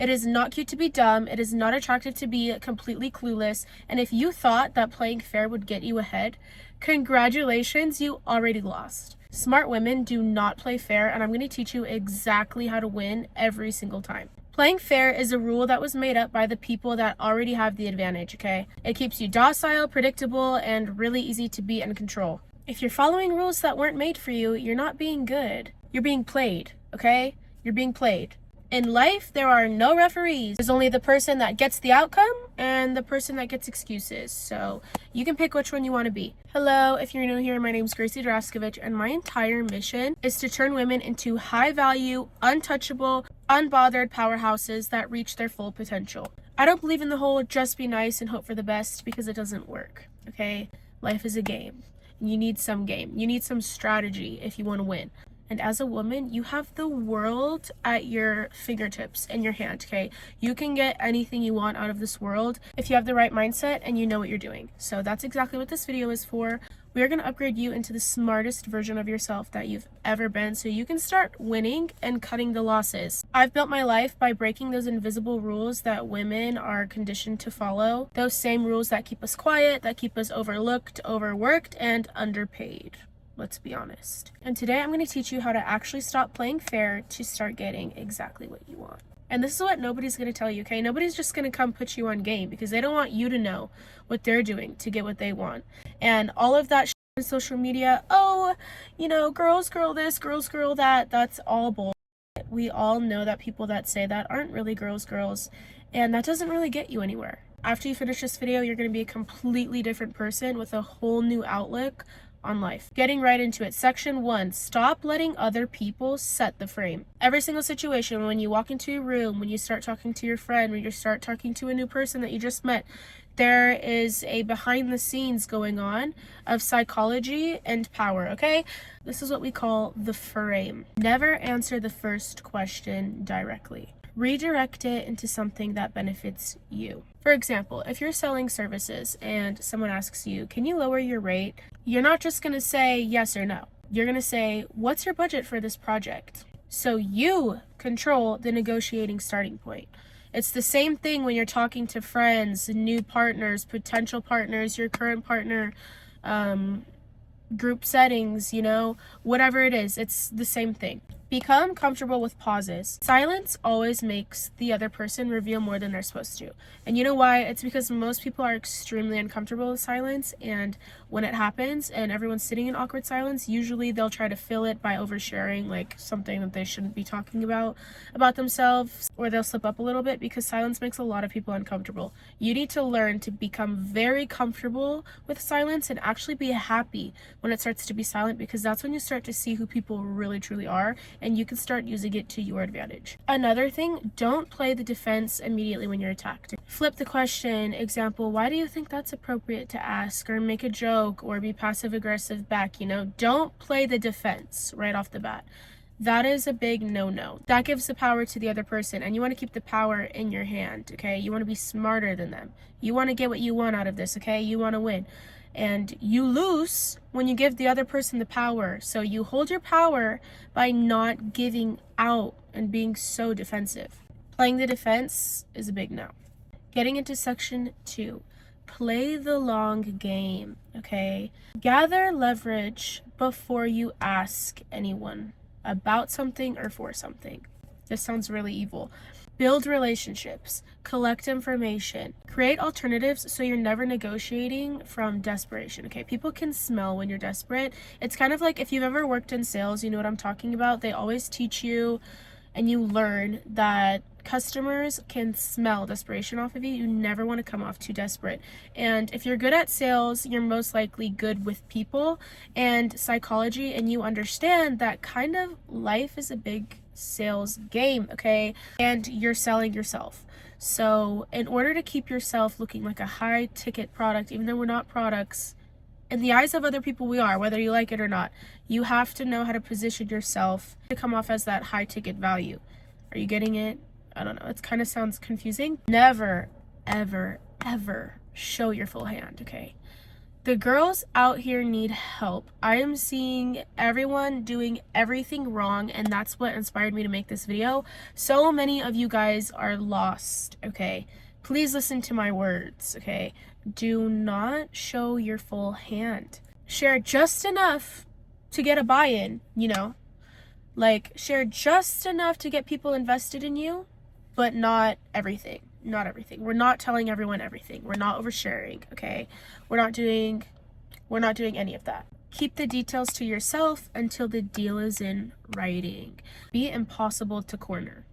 It is not cute to be dumb. It is not attractive to be completely clueless. And if you thought that playing fair would get you ahead, congratulations, you already lost. Smart women do not play fair, and I'm going to teach you exactly how to win every single time. Playing fair is a rule that was made up by the people that already have the advantage, okay? It keeps you docile, predictable, and really easy to be and control. If you're following rules that weren't made for you, you're not being good. You're being played, okay? You're being played. In life, there are no referees. There's only the person that gets the outcome and the person that gets excuses. So you can pick which one you want to be. Hello, if you're new here, my name is Gracie Draskovich, and my entire mission is to turn women into high-value, untouchable, unbothered powerhouses that reach their full potential. I don't believe in the whole just be nice and hope for the best, because it doesn't work, okay? Life is a game. You need some game. You need some strategy if you want to win. And as a woman, you have the world at your fingertips in your hand, okay? You can get anything you want out of this world if you have the right mindset and you know what you're doing. So that's exactly what this video is for. We are going to upgrade you into the smartest version of yourself that you've ever been, so you can start winning and cutting the losses. I've built my life by breaking those invisible rules that women are conditioned to follow. Those same rules that keep us quiet, that keep us overlooked, overworked, and underpaid. Let's be honest. And today I'm going to teach you how to actually stop playing fair to start getting exactly what you want. And this is what nobody's going to tell you, okay? Nobody's just going to come put you on game because they don't want you to know what they're doing to get what they want. And all of that on social media, oh, you know, girls girl this, girls girl that, that's all bull. We all know that people that say that aren't really girls, and that doesn't really get you anywhere. After you finish this video, you're going to be a completely different person with a whole new outlook on life. Getting right into it. Section 1, stop letting other people set the frame. Every single situation, when you walk into a room, when you start talking to your friend, when you start talking to a new person that you just met, there is a behind the scenes going on of psychology and power, okay? This is what we call the frame. Never answer the first question directly. Redirect it into something that benefits you. For example, if you're selling services and someone asks you, can you lower your rate? You're not just going to say yes or no. You're going to say, what's your budget for this project? So you control the negotiating starting point. It's the same thing when you're talking to friends, new partners, potential partners, your current partner, group settings, you know, whatever it is, it's the same thing. Become comfortable with pauses. Silence always makes the other person reveal more than they're supposed to. And you know why? It's because most people are extremely uncomfortable with silence, and when it happens and everyone's sitting in awkward silence, usually they'll try to fill it by oversharing like something that they shouldn't be talking about themselves, or they'll slip up a little bit because silence makes a lot of people uncomfortable. You need to learn to become very comfortable with silence and actually be happy when it starts to be silent, because that's when you start to see who people really truly are, and you can start using it to your advantage. Another thing, don't play the defense immediately when you're attacked. Flip the question. Example, why do you think that's appropriate to ask? Or make a joke or be passive aggressive back, you know? Don't play the defense right off the bat. That is a big no-no. That gives the power to the other person, and you want to keep the power in your hand, okay? You want to be smarter than them. You want to get what you want out of this, okay? You want to win. And you lose when you give the other person the power. So you hold your power by not giving out and being so defensive. Playing the defense is a big no. Getting into section 2. Play the long game, okay? Gather leverage before you ask anyone about something or for something. This sounds really evil. Build relationships, collect information, create alternatives so you're never negotiating from desperation, okay? People can smell when you're desperate. It's kind of like if you've ever worked in sales, you know what I'm talking about. They always teach you and you learn that customers can smell desperation off of you. You never want to come off too desperate. And if you're good at sales, you're most likely good with people and psychology, and you understand that kind of life is a big sales game, okay? And you're selling yourself. So in order to keep yourself looking like a high ticket product, even though we're not products, in the eyes of other people we are, whether you like it or not, you have to know how to position yourself to come off as that high ticket value. Are you getting it? I don't know. It kind of sounds confusing. Never, ever, ever show your full hand, okay? The girls out here need help. I am seeing everyone doing everything wrong, and that's what inspired me to make this video. So many of you guys are lost, okay? Please listen to my words, okay? Do not show your full hand. Share just enough to get a buy-in, you know? Like, share just enough to get people invested in you, but not everything. Not everything. We're not telling everyone everything. We're not oversharing, okay? We're not doing any of that. Keep the details to yourself until the deal is in writing. Be impossible to corner.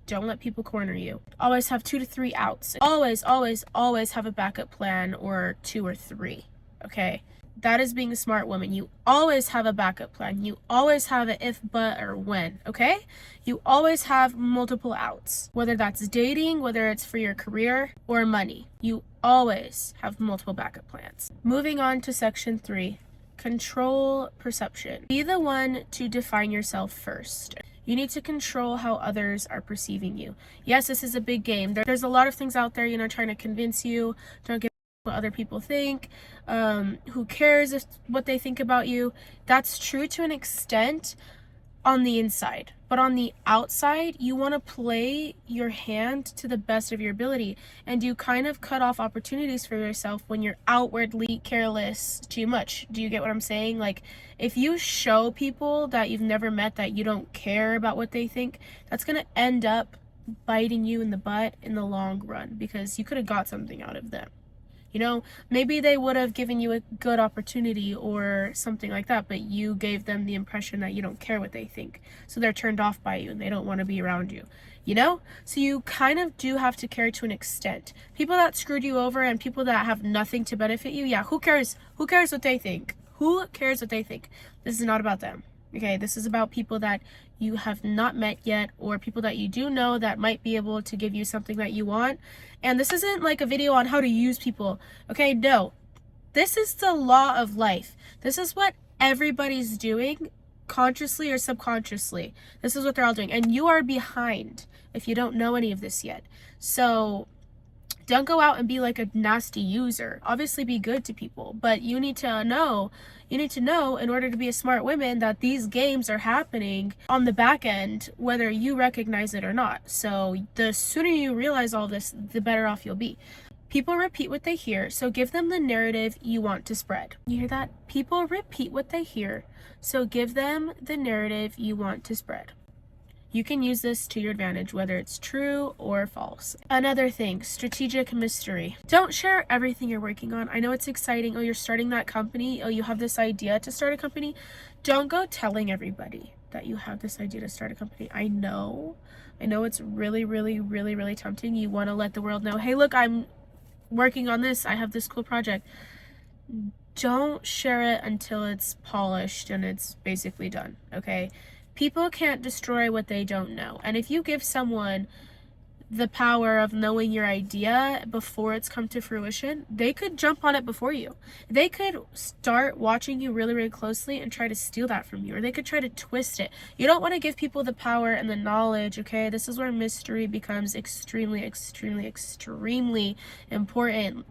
Don't let people corner you. Always have 2 to 3 outs. Always, always, always have a backup plan, or 2 or 3, okay? That is being a smart woman. You always have a backup plan. You always have an if, but, or when, okay? You always have multiple outs. Whether that's dating, whether it's for your career, or money. You always have multiple backup plans. Moving on to section 3, control perception. Be the one to define yourself first. You need to control how others are perceiving you. Yes, this is a big game. There's a lot of things out there, you know, trying to convince you. Don't give what other people think. Who cares what they think about you? That's true to an extent on the inside, but on the outside, you want to play your hand to the best of your ability, and you kind of cut off opportunities for yourself when you're outwardly careless too much. Do you get what I'm saying? Like, if you show people that you've never met that you don't care about what they think, that's going to end up biting you in the butt in the long run, because you could have got something out of them. You know, maybe they would have given you a good opportunity or something like that, but you gave them the impression that you don't care what they think. So they're turned off by you and they don't want to be around you, you know? So you kind of do have to care to an extent. People that screwed you over and people that have nothing to benefit you, yeah, who cares? Who cares what they think? Who cares what they think? This is not about them. Okay, this is about people that you have not met yet, or people that you do know that might be able to give you something that you want. And this isn't like a video on how to use people. Okay, no. This is the law of life. This is what everybody's doing, consciously or subconsciously. This is what they're all doing. And you are behind if you don't know any of this yet. So don't go out and be like a nasty user. Obviously be good to people, but you need to know in order to be a smart woman that these games are happening on the back end, whether you recognize it or not. So the sooner you realize all this, the better off you'll be. People repeat what they hear, so give them the narrative you want to spread. You hear that? People repeat what they hear, so give them the narrative you want to spread. You can use this to your advantage, whether it's true or false. Another thing, strategic mystery. Don't share everything you're working on. I know it's exciting. Oh, you're starting that company. Oh, you have this idea to start a company. Don't go telling everybody that you have this idea to start a company. I know it's really, really, really, really tempting. You want to let the world know, hey, look, I'm working on this. I have this cool project. Don't share it until it's polished and it's basically done, okay? People can't destroy what they don't know. And if you give someone the power of knowing your idea before it's come to fruition, they could jump on it before you. They could start watching you really, really closely and try to steal that from you, or they could try to twist it. You don't want to give people the power and the knowledge, okay? This is where mystery becomes extremely, extremely, extremely important.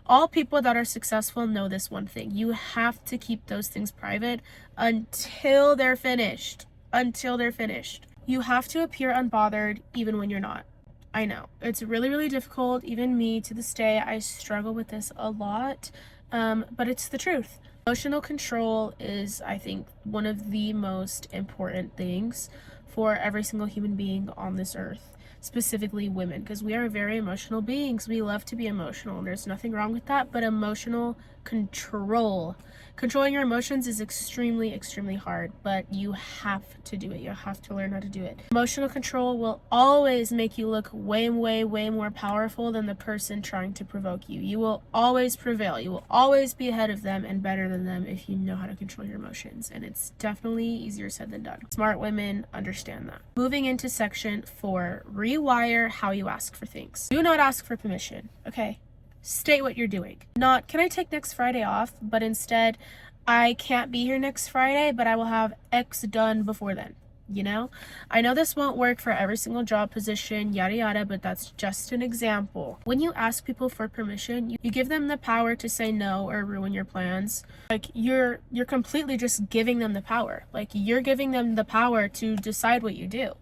All people that are successful know this one thing. You have to keep those things private until they're finished. Until they're finished. You have to appear unbothered even when you're not. I know. It's really, really difficult. Even me, to this day, I struggle with this a lot. But it's the truth. Emotional control is, I think, one of the most important things for every single human being on this earth. Specifically women, because we are very emotional beings. We love to be emotional, and there's nothing wrong with that, but emotional controlling your emotions is extremely, extremely hard, but you have to do it. You have to learn how to do it. Emotional control will always make you look way, way, way more powerful than the person trying to provoke you. You will always prevail. You will always be ahead of them and better than them if you know how to control your emotions, and it's definitely easier said than done. Smart women understand that. Moving into section 4, rewire how you ask for things. Do not ask for permission, okay? State what you're doing. Not, can I take next Friday off? But instead, I can't be here next Friday, but I will have X done before then. You know, I know this won't work for every single job position, yada yada, but that's just an example. When you ask people for permission, you give them the power to say no or ruin your plans. Like you're completely just giving them the power. Like you're giving them the power to decide what you do.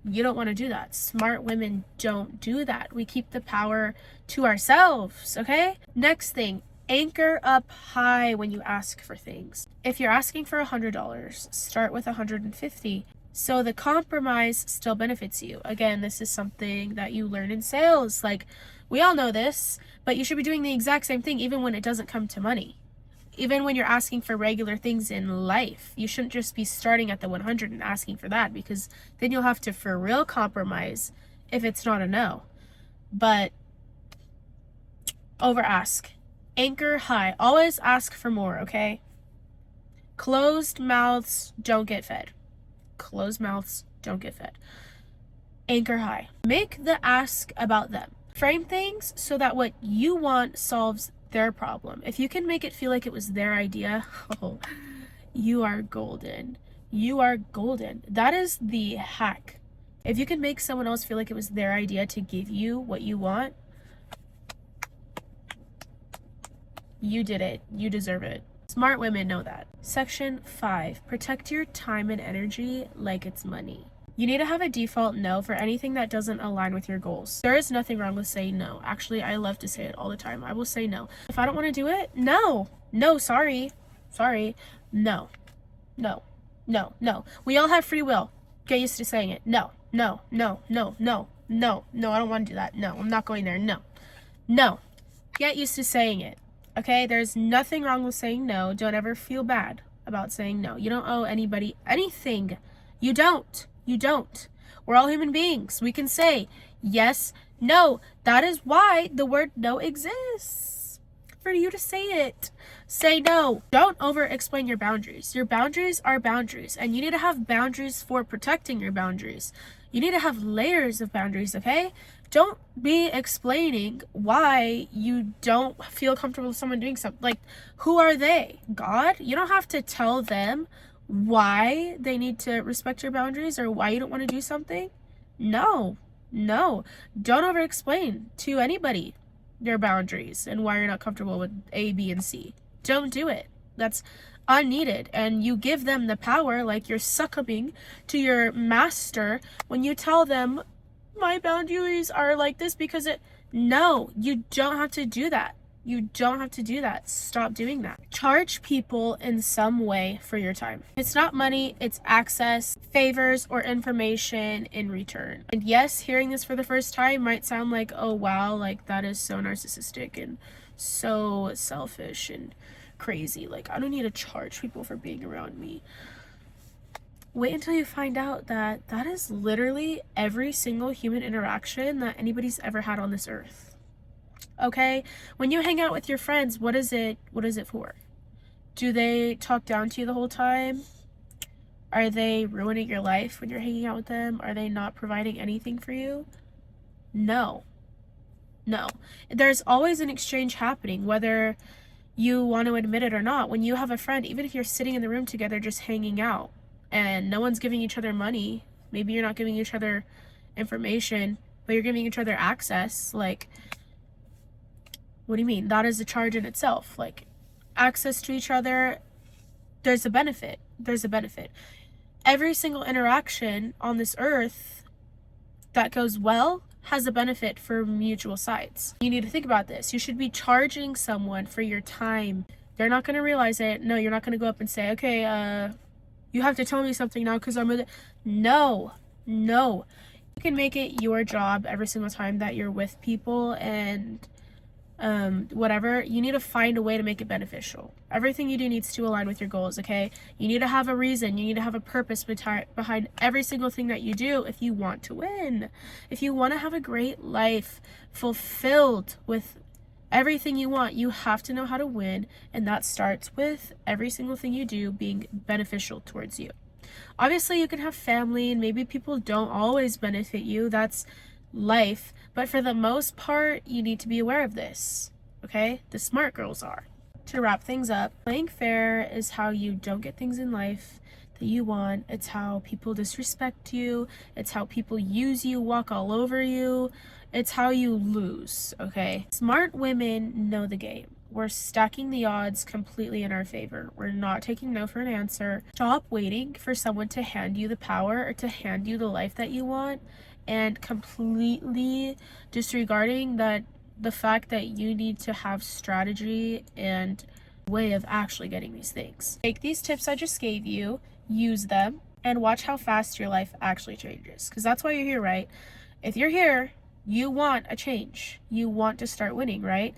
You don't want to do that. Smart women don't do that. We keep the power to ourselves, okay? Next thing, anchor up high when you ask for things. If you're asking for $100, start with $150. So the compromise still benefits you. Again, this is something that you learn in sales. Like, we all know this, but you should be doing the exact same thing even when it doesn't come to money. Even when you're asking for regular things in life, you shouldn't just be starting at the 100 and asking for that, because then you'll have to for real compromise if it's not a no. But over ask. Anchor high. Always ask for more, okay? Closed mouths don't get fed. Closed mouths don't get fed. Anchor high. Make the ask about them. Frame things so that what you want solves their problem. If you can make it feel like it was their idea, oh, you are golden. You are golden. That is the hack. If you can make someone else feel like it was their idea to give you what you want, you did it. You deserve it. Smart women know that. Section 5. Protect your time and energy like it's money. You need to have a default no for anything that doesn't align with your goals. There is nothing wrong with saying no. Actually, I love to say it all the time. I will say no. If I don't want to do it, no. No, sorry. Sorry. No. No. No. No. We all have free will. Get used to saying it. No. No. No. No. No. No. No, I don't want to do that. No, I'm not going there. No. No. Get used to saying it. Okay, there's nothing wrong with saying no. Don't ever feel bad about saying no. You don't owe anybody anything. You don't. You don't. We're all human beings. We can say yes, no. That is why the word no exists. For you to say it. Say no. Don't over explain your boundaries. Your boundaries are boundaries, and you need to have boundaries for protecting your boundaries. You need to have layers of boundaries, okay? Don't be explaining why you don't feel comfortable with someone doing something. Like, who are they? God? You don't have to tell them why they need to respect your boundaries or why you don't want to do something. No. No. Don't over explain to anybody your boundaries and why you're not comfortable with A, B, and C. Don't do it. That's unneeded, and you give them the power, like you're succumbing to your master when you tell them my boundaries are like this because it. No, you don't have to do that. You don't have to do that. Stop doing that. Charge people in some way for your time. It's not money, it's access, favors, or information in return. And yes, hearing this for the first time might sound like, oh wow, like that is so narcissistic and so selfish and crazy. Like, I don't need to charge people for being around me. Wait until you find out that that is literally every single human interaction that anybody's ever had on this earth. Okay? When you hang out with your friends, what is it for? Do they talk down to you the whole time? Are they ruining your life when you're hanging out with them? Are they not providing anything for you? No. No. There's always an exchange happening, whether you want to admit it or not. When you have a friend, even if you're sitting in the room together just hanging out and no one's giving each other money, maybe you're not giving each other information, but you're giving each other access, like, what do you mean? That is a charge in itself. Like, access to each other, there's a benefit. There's a benefit. Every single interaction on this earth that goes well has a benefit for mutual sides. You need to think about this. You should be charging someone for your time. They're not going to realize it. No, you're not going to go up and say, okay, you have to tell me something now because I'm with it. No. You can make it your job every single time that you're with people and whatever. You need to find a way to make it beneficial. Everything you do needs to align with your goals, okay? You need to have a reason. You need to have a purpose behind every single thing that you do if you want to win. If you want to have a great life fulfilled with everything you want, you have to know how to win, and that starts with every single thing you do being beneficial towards you. Obviously, you can have family, and maybe people don't always benefit you. That's life. But for the most part, you need to be aware of this, okay? The smart girls are. To wrap things up, playing fair is how you don't get things in life that you want. It's how people disrespect you. It's how people use you, walk all over you. It's how you lose, okay? Smart women know the game. We're stacking the odds completely in our favor. We're not taking no for an answer. Stop waiting for someone to hand you the power or to hand you the life that you want, and completely disregarding that the fact that you need to have strategy and way of actually getting these things. Take these tips I just gave you, use them, and watch how fast your life actually changes. Because that's why you're here, right? If you're here, you want a change. You want to start winning, right?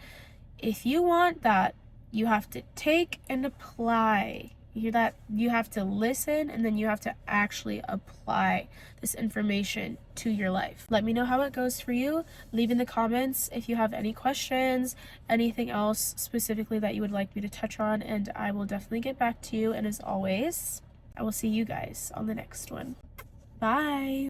If you want that, you have to take and apply. You hear that? You have to listen, and then you have to actually apply this information to your life. Let me know how it goes for you. Leave in the comments if you have any questions, anything else specifically that you would like me to touch on, and I will definitely get back to you. And as always, I will see you guys on the next one. Bye.